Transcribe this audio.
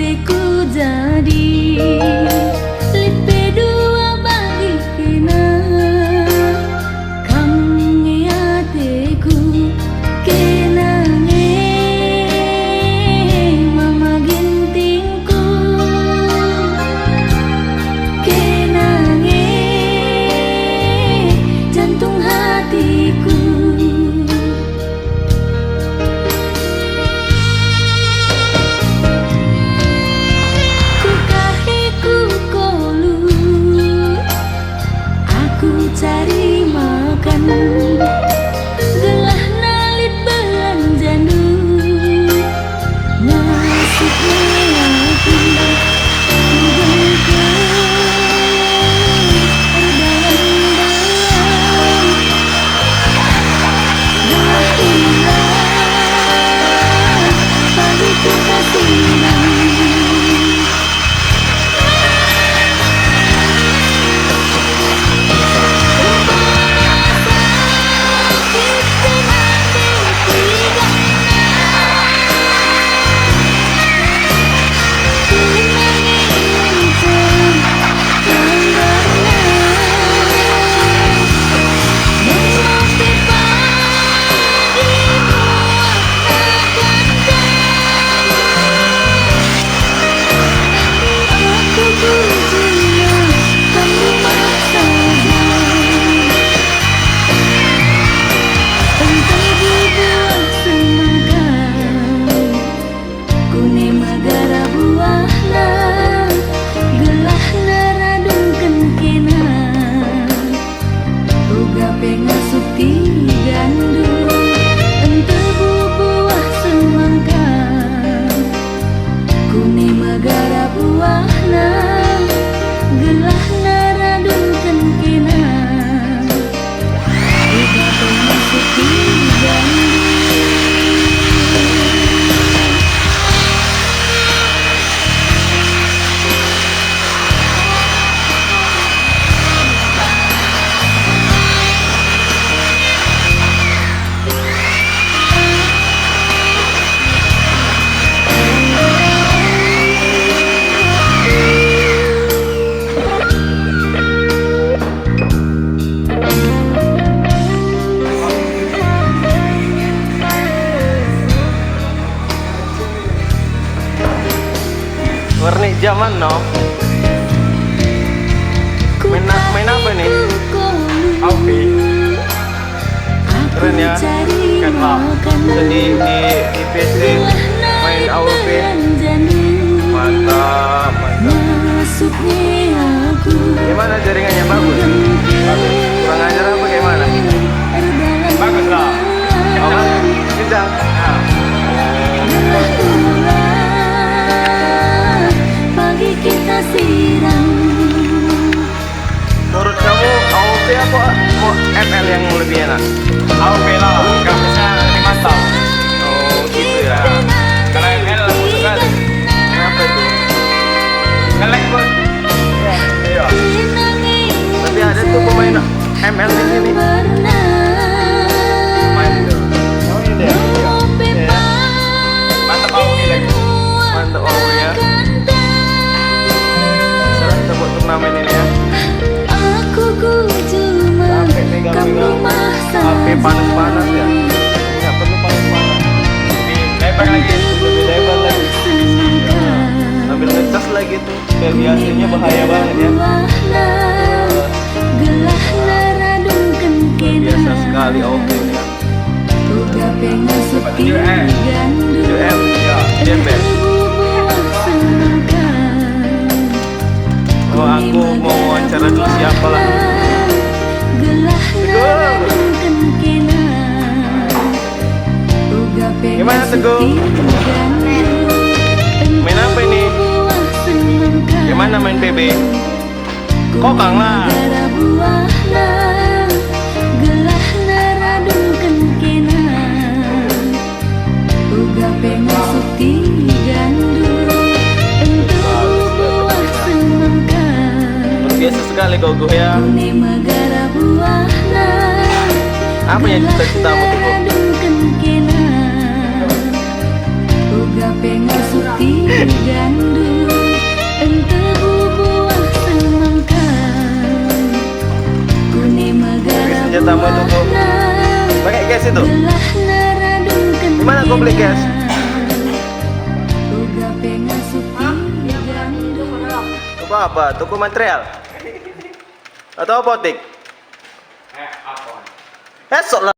teku jadi lipe dua bagi kena kange ateku kena mama gintingku kena jantung hatiku. Cari makan gelah nalit belanjanu nasibnya aku pagi kita siang. Warni zaman no. Main apa nih? AOV. Keren ya. Kan lah. Di PC main AOV. Mantap, mantap. Gimana jaringannya, bagus? Bagus. Kurang ajar apa gimana? Bagus lah. Oh, kencang. Kita siram. Menurut kamu AOV apa ML yang lebih enak? AOV lah, grafisnya lebih mantap. Oh gitu ya. Kalau ML aku suka. Kenapa itu? Nge-lag bos. Iya. Tapi ada tuh pemain ML di sini. Main itu. Oh ini deh. Iya. Mantap AOV lagi. Mantap AOV ya. Sekarang kita buat turnamen ini ya. Sampai pegang-pegang HP panas-panas ya. Nggak perlu panas-panas. Lebih lebar lagi. Lebih lebar lagi. Sambil ngecas lagi tuh. Kayak biasanya bahaya banget ya. Biasa sekali AOV ya. UM. UM ya. DP. Oh aku mau wawancara dulu siapa lah. Gimana Teguh? Main apa ini? Gimana main PB? Kokang lah. Biasa sekali Gogo ya. Apa yang cita-citamu tuh Gogo? Uga pengen suti gandu tamu itu kok pakai gas itu. Gimana kau beli gas? Toko apa? Toko material? Atau apotek? Apa? Esok lah.